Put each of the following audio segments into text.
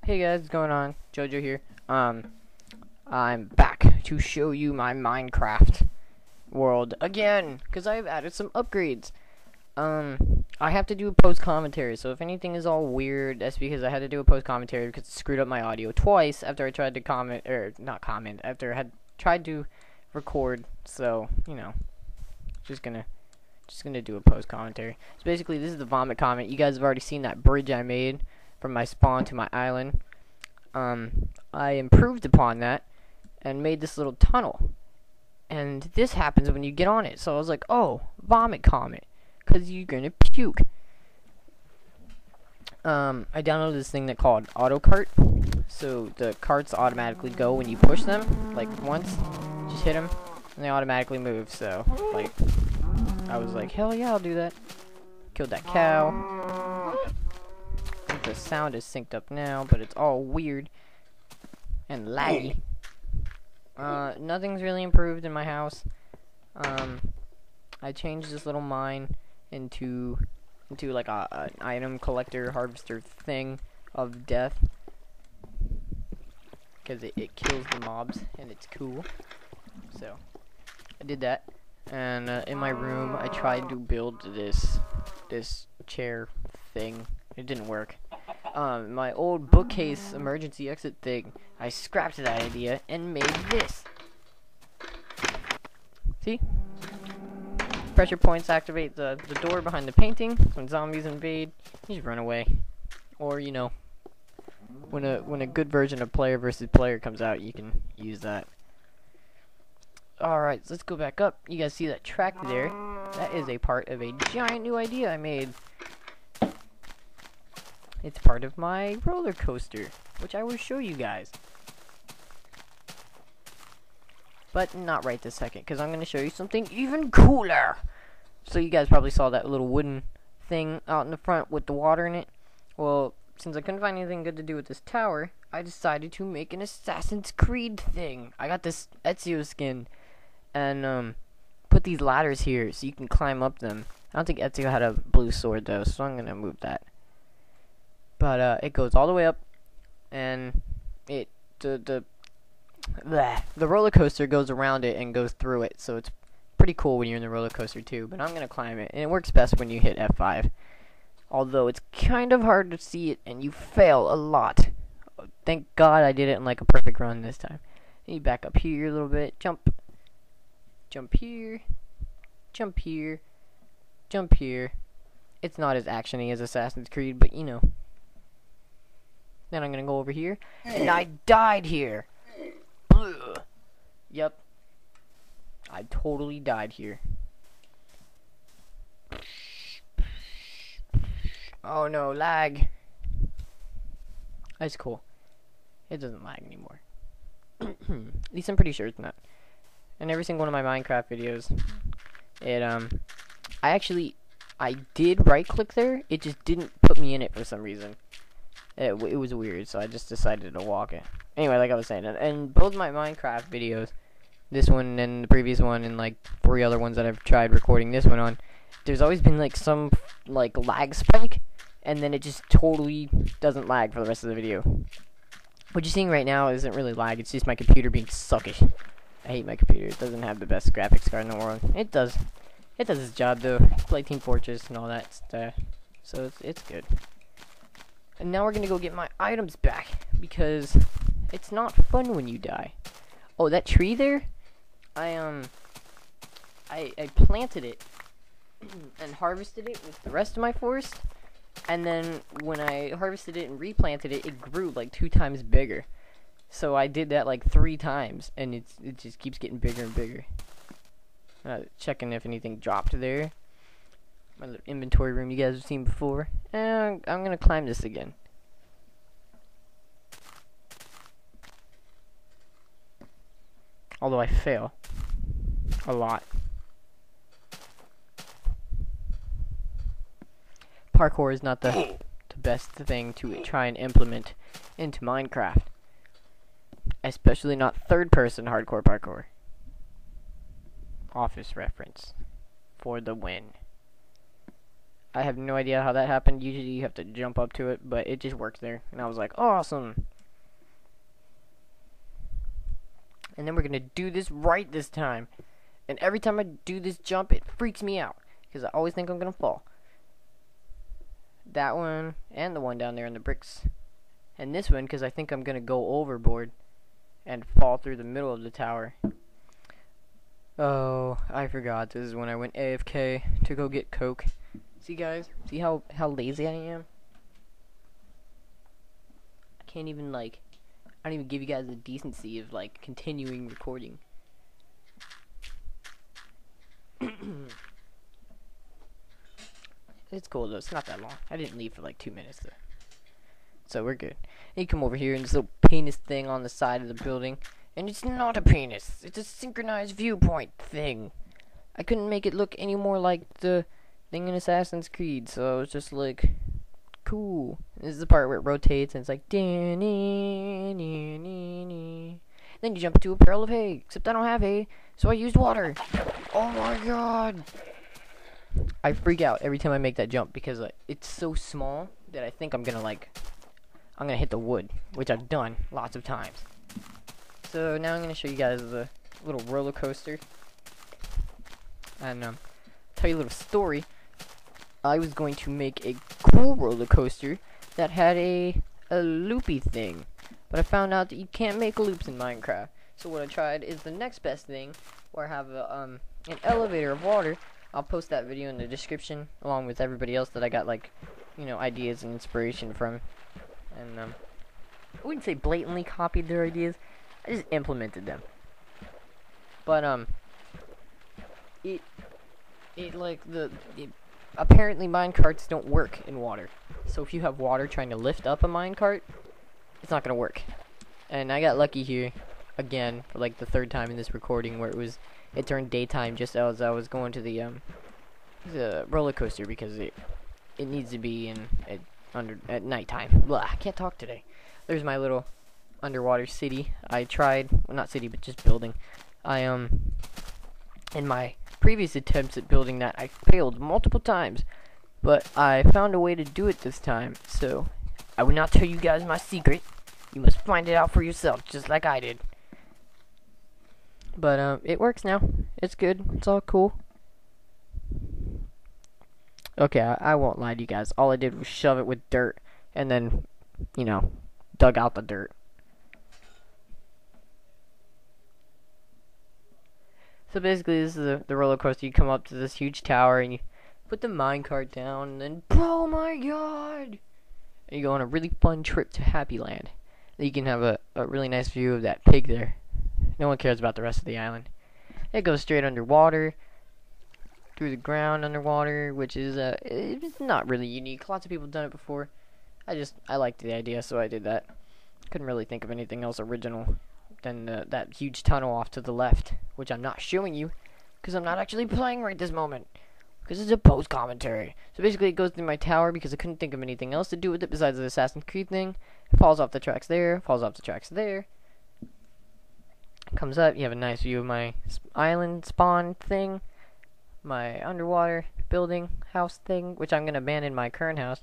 Hey guys, what's going on? Jojo here. I'm back to show you my Minecraft world again, because I've added some upgrades. I have to do a post commentary, so if anything is all weird, that's because I had to do a post commentary because it screwed up my audio twice after I tried to after I had tried to record. So, you know, just gonna do a post commentary. So basically, this is the vomit comment. You guys have already seen that bridge I made from my spawn to my island. I improved upon that and made this little tunnel. And this happens when you get on it. So I was like, oh, vomit comment, because you're gonna puke. I downloaded this thing that called Autocart. So the carts automatically go when you push them, like once, just hit them, and they automatically move. So, like, I was like, hell yeah, I'll do that. Killed that cow. I think the sound is synced up now, but it's all weird and laggy. Nothing's really improved in my house. I changed this little mine into like an item collector harvester thing of death, because it kills the mobs and it's cool. So I did that, and in my room I tried to build this chair thing. It didn't work. My old bookcase emergency exit thing, I scrapped that idea and made this. See? Pressure points activate the door behind the painting. So when zombies invade, you just run away. Or, you know, when a good version of player versus player comes out, you can use that. Alright, so let's go back up. You guys see that track there? That is a part of a giant new idea I made. It's part of my roller coaster, which I will show you guys. But not right this second, because I'm going to show you something even cooler. So you guys probably saw that little wooden thing out in the front with the water in it. Well, since I couldn't find anything good to do with this tower, I decided to make an Assassin's Creed thing. I got this Ezio skin, and put these ladders here so you can climb up them. I don't think Ezio had a blue sword though, so I'm going to move that. But it goes all the way up, and the roller coaster goes around it and goes through it, so it's pretty cool when you're in the roller coaster too. But I'm gonna climb it, and it works best when you hit F5. Although it's kind of hard to see it, and you fail a lot. Thank God I did it in like a perfect run this time. You back up here a little bit, jump here, jump here, jump here. It's not as actiony as Assassin's Creed, but you know. Then I'm gonna go over here, and I died here. Ugh. Yep. I totally died here. Oh no, lag. That's cool. It doesn't lag anymore. At least I'm pretty sure it's not. In every single one of my Minecraft videos, I did right click there, it just didn't put me in it for some reason. It was weird, so I just decided to walk it. Anyway, like I was saying, and both my Minecraft videos, this one and the previous one, and like 3 other ones that I've tried recording this one on, there's always been like some like lag spike, and then it just totally doesn't lag for the rest of the video. What you're seeing right now isn't really lag, it's just my computer being suckish. I hate my computer. It doesn't have the best graphics card in the world. It does its job though. Play Team Fortress and all that stuff, so it's good. And now we're gonna go get my items back, because it's not fun when you die. Oh, that tree there, I planted it and harvested it with the rest of my forest, and then when I harvested it and replanted it, it grew like 2 times bigger. So I did that like 3 times, and it just keeps getting bigger and bigger. Checking if anything dropped there. My little inventory room you guys have seen before. And I'm gonna climb this again. Although I fail a lot. Parkour is not the best thing to try and implement into Minecraft. Especially not third-person hardcore parkour. Office reference for the win. I have no idea how that happened. Usually you have to jump up to it, but it just worked there. And I was like, awesome. And then we're going to do this right this time. And every time I do this jump, it freaks me out. Because I always think I'm going to fall. That one, and the one down there in the bricks. And this one, because I think I'm going to go overboard and fall through the middle of the tower. Oh, I forgot. This is when I went AFK to go get Coke. See, guys? See how lazy I am? I can't even, like... I don't even give you guys the decency of, like, continuing recording. It's cool, though. It's not that long. I didn't leave for, like, 2 minutes, though. So, we're good. And you come over here, and this little penis thing on the side of the building. And it's not a penis. It's a synchronized viewpoint thing. I couldn't make it look any more like the thing in Assassin's Creed, so I was just like, cool. This is the part where it rotates, and it's like, then you jump into a barrel of hay, except I don't have hay, so I used water. Oh my god! I freak out every time I make that jump, because it's so small that I think I'm gonna hit the wood, which I've done lots of times. So now I'm gonna show you guys the little roller coaster, and tell you a little story. I was going to make a cool roller coaster that had a loopy thing, but I found out that you can't make loops in Minecraft. So what I tried is the next best thing, where I have an elevator of water. I'll post that video in the description, along with everybody else that I got, like, you know, ideas and inspiration from. And I wouldn't say blatantly copied their ideas. I just implemented them. But apparently minecarts don't work in water. So if you have water trying to lift up a minecart, it's not gonna work. And I got lucky here again for like the third time in this recording, where it turned daytime just as I was going to the roller coaster, because it needs to be at nighttime. Blah, I can't talk today. There's my little underwater city. I tried, well, not city, but just building. In my previous attempts at building that, I failed multiple times, but I found a way to do it this time. So I will not tell you guys my secret. You must find it out for yourself, just like I did. But it works now. It's good. It's all cool. Okay, I won't lie to you guys. All I did was shove it with dirt, and then, you know, dug out the dirt. So basically, this is the roller coaster. You come up to this huge tower, and you put the minecart down, and then, oh my god! And you go on a really fun trip to Happy Land. Then you can have a really nice view of that pig there. No one cares about the rest of the island. It goes straight underwater, through the ground underwater, which is it's not really unique. Lots of people have done it before. I liked the idea, so I did that. Couldn't really think of anything else original than that huge tunnel off to the left, which I'm not showing you because I'm not actually playing right this moment, because it's a post commentary. So basically, it goes through my tower because I couldn't think of anything else to do with it besides the Assassin's Creed thing. It falls off the tracks there, falls off the tracks there. Comes up, you have a nice view of my island spawn thing, my underwater building house thing, which I'm gonna abandon my current house.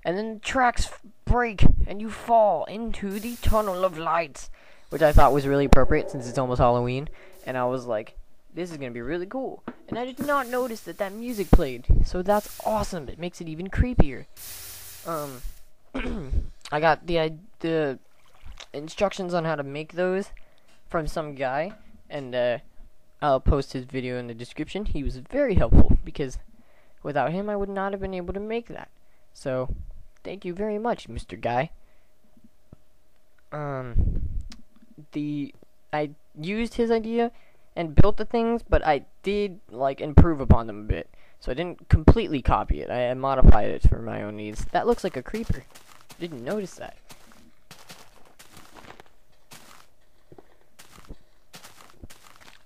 And then the tracks break and you fall into the tunnel of lights, which I thought was really appropriate since it's almost Halloween. And I was like, this is gonna be really cool. And I did not notice that music played, so that's awesome. It makes it even creepier. I got the instructions on how to make those from some guy, and I'll post his video in the description. He was very helpful, because without him I would not have been able to make that. So thank you very much, Mr. Guy. I used his idea and built the things, but I did like improve upon them a bit. So I didn't completely copy it. I modified it for my own needs. That looks like a creeper. Didn't notice that.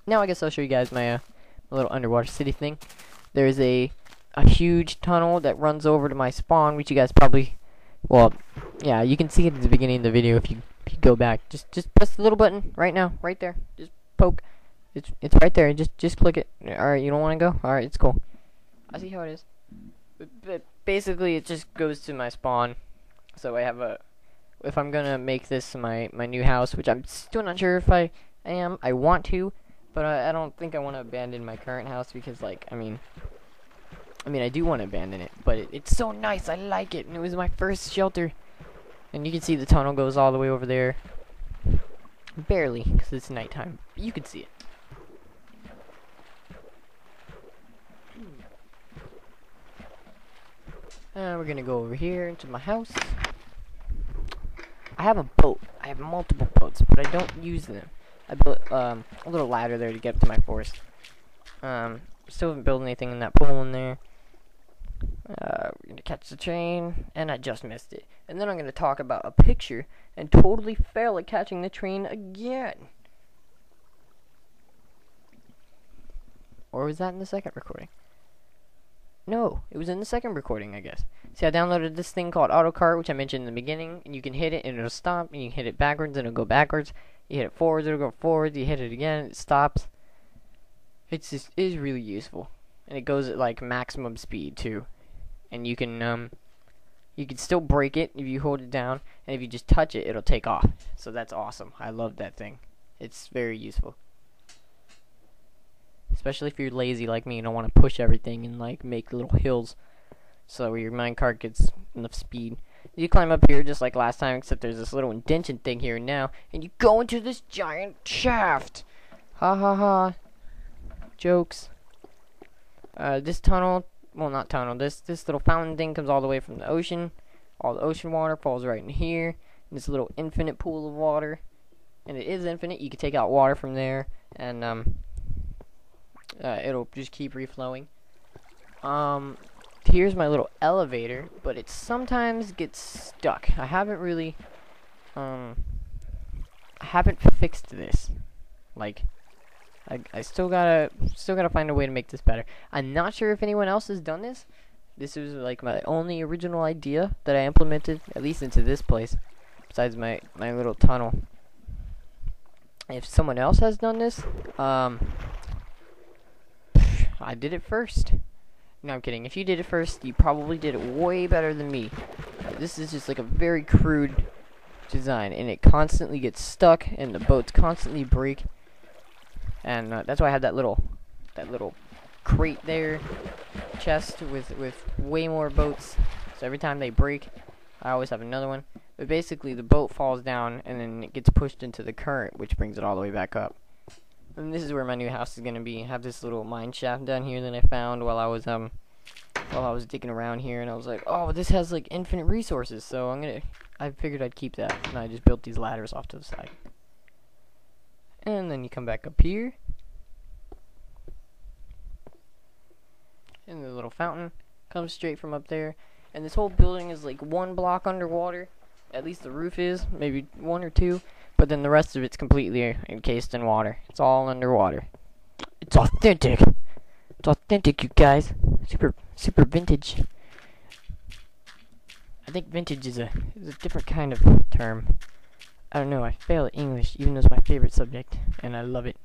Now I guess I'll show you guys my little underwater city thing. There's a huge tunnel that runs over to my spawn, which you guys probably, well, yeah, you can see it at the beginning of the video if you go back. Just press the little button right now, right there. Just poke. It's right there. Just click it. All right, you don't want to go? All right, it's cool. I see how it is. But basically, it just goes to my spawn. So I have a. If I'm gonna make this my new house, which I'm still not sure if I am, I want to, but I don't think I want to abandon my current house because, like, I mean, I do want to abandon it, but it's so nice. I like it, and it was my first shelter. And you can see the tunnel goes all the way over there. Barely, because it's nighttime. But you can see it. We're gonna go over here into my house. I have a boat. I have multiple boats, but I don't use them. I built a little ladder there to get up to my forest. Still haven't built anything in that pool in there. We're gonna catch the train, and I just missed it. And then I'm gonna talk about a picture and totally fail at catching the train again. Or was that in the second recording? No, it was in the second recording, I guess. See, I downloaded this thing called Autocart, which I mentioned in the beginning, and you can hit it and it'll stop, and you can hit it backwards and it'll go backwards. You hit it forwards, it'll go forwards. You hit it again, it stops. It is really useful, and it goes at like maximum speed too. And you can still break it if you hold it down, and if you just touch it, it'll take off. So that's awesome. I love that thing. It's very useful. Especially if you're lazy like me and don't want to push everything and like make little hills so your minecart gets enough speed. You climb up here just like last time, except there's this little indention thing here now, and you go into this giant shaft. Ha ha ha. Jokes. This tunnel, well, not tunnel, this little fountain thing comes all the way from the ocean. All the ocean water falls right in here, in this little infinite pool of water. And it is infinite. You can take out water from there, and it'll just keep reflowing. Here's my little elevator, but it sometimes gets stuck. I haven't really, I haven't fixed this. Like, I still gotta find a way to make this better. I'm not sure if anyone else has done this. This was like my only original idea that I implemented, at least into this place, besides my little tunnel. If someone else has done this, I did it first. No, I'm kidding. If you did it first, you probably did it way better than me. This is just like a very crude design, and it constantly gets stuck, and the boats constantly break. And that's why I had that little crate there, chest with way more boats. So every time they break, I always have another one. But basically, the boat falls down, and then it gets pushed into the current, which brings it all the way back up. And this is where my new house is gonna be. I have this little mine shaft down here that I found while I was digging around here, and I was like, oh, this has like infinite resources, so I figured I'd keep that, and I just built these ladders off to the side. And then you come back up here, and the little fountain comes straight from up there, and this whole building is like 1 block underwater. At least the roof is, maybe 1 or 2. But then the rest of it's completely encased in water. It's all underwater. It's authentic. It's authentic, you guys. Super vintage. I think vintage is a different kind of term. I don't know. I fail at English, even though it's my favorite subject, and I love it.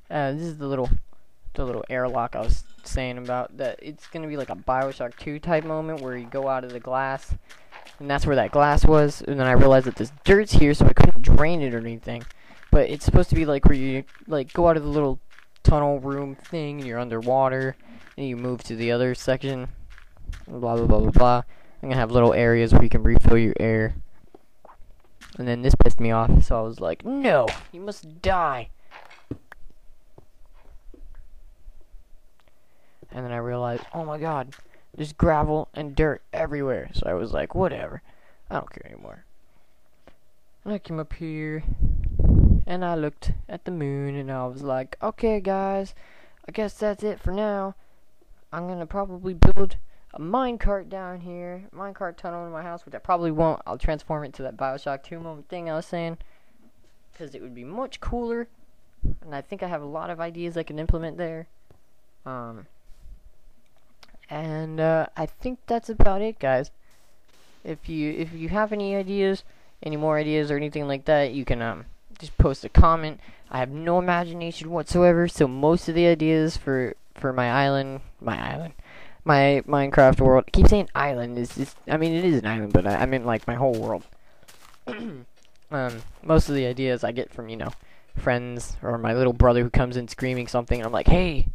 This is the little airlock I was saying about. That it's gonna be like a BioShock 2 type moment where you go out of the glass. And that's where that glass was, and then I realized that this dirt's here, so I couldn't drain it or anything. But it's supposed to be like where you like go out of the little tunnel room thing, and you're underwater, and you move to the other section. Blah blah blah blah blah. I'm gonna have little areas where you can refill your air. And then this pissed me off, so I was like, no, you must die. And then I realized, oh my god, there's gravel and dirt everywhere. So I was like, whatever. I don't care anymore. And I came up here, and I looked at the moon, and I was like, okay, guys, I guess that's it for now. I'm going to probably build a minecart down here, minecart tunnel in my house, which I probably won't. I'll transform it to that BioShock 2 moment thing I was saying, because it would be much cooler, and I think I have a lot of ideas I can implement there. And I think that's about it, guys. If you have any ideas, any more ideas or anything like that, you can just post a comment. I have no imagination whatsoever, so most of the ideas for my island, my Minecraft world. I keep saying island. Is just, I mean, it is an island, but I mean like my whole world. Most of the ideas I get from, you know, friends or my little brother who comes in screaming something, and I'm like, hey,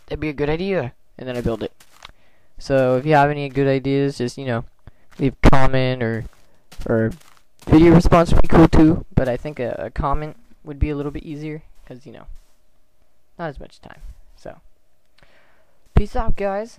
that'd be a good idea, and then I build it. So if you have any good ideas, just, you know, leave a comment, or video response would be cool too. But I think a comment would be a little bit easier because, you know, not as much time. So peace out, guys.